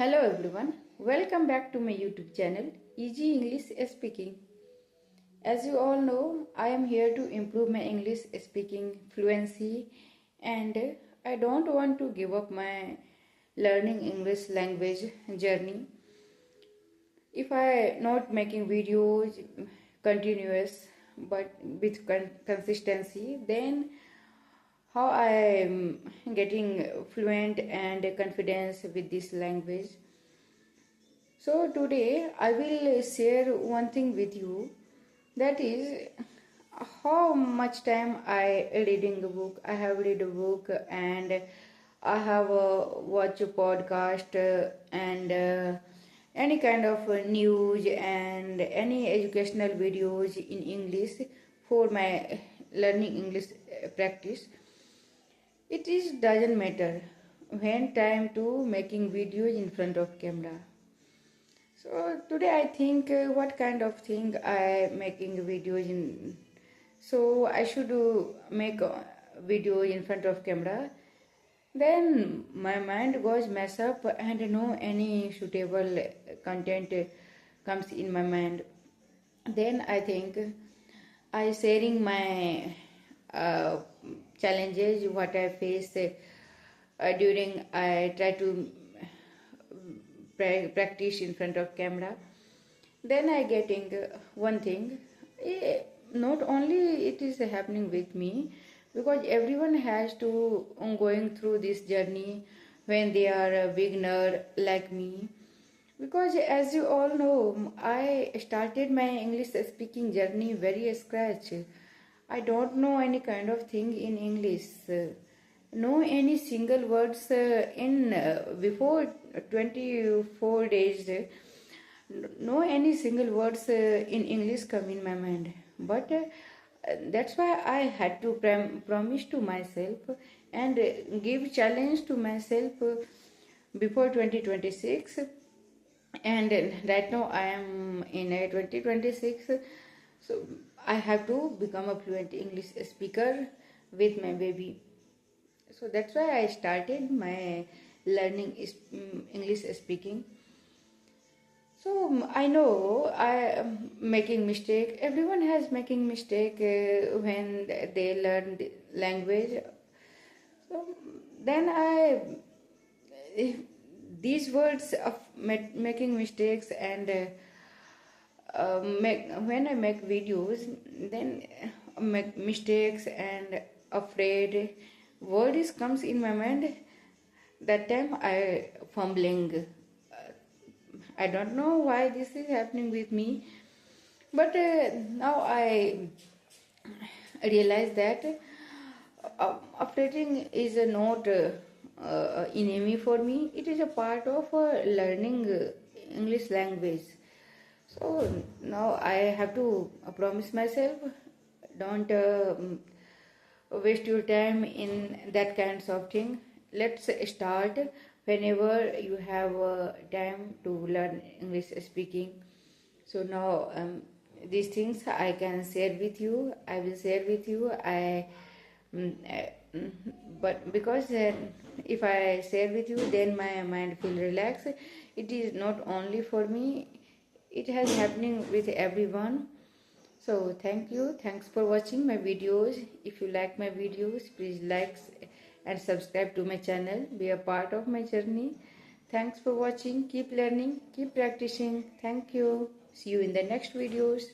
Hello everyone, welcome back to my YouTube channel Easy English Speaking. As you all know, I am here to improve my English speaking fluency and I don't want to give up my learning English language journey. If I not making videos continuous but with consistency, then how I am getting fluent and confidence with this language. So today I will share one thing with you, that is how much time I reading a book. I have read a book and I have watched a podcast and any kind of news and any educational videos in English for my learning English practice. It is doesn't matter when time to making videos in front of camera. So today I think what kind of thing I making videos in. So I should make a video in front of camera. Then my mind goes mess up and no any suitable content comes in my mind. Then I think I sharing my uh, challenges what I face during I try to practice in front of camera. Then I getting one thing, not only it is happening with me, because everyone has to going through this journey when they are a beginner like me. Because as you all know, I started my English speaking journey very scratch. I don't know any kind of thing in English. No any single words in before 24 days. No any single words in English come in my mind. But that's why I had to promise to myself and give challenge to myself before 2026. And right now I am in 2026, so I have to become a fluent English speaker with my baby. So that's why I started my learning English speaking. So I know I am making mistake. Everyone has making mistake when they learn the language. So then if these words of making mistakes and when I make videos, then make mistakes and afraid words comes in my mind. That time I fumbling. I don't know why this is happening with me, but now I realize that updating is not enemy for me. It is a part of learning English language. So now I have to promise myself, don't waste your time in that kinds of thing. Let's start whenever you have time to learn English speaking. So now these things I can share with you. I will share with you. But because if I share with you, then my mind feel relaxed. It is not only for me. It has happening with everyone. So thank you. Thanks for watching my videos. If you like my videos, please like and subscribe to my channel. Be a part of my journey. Thanks for watching. Keep learning. Keep practicing. Thank you. See you in the next videos.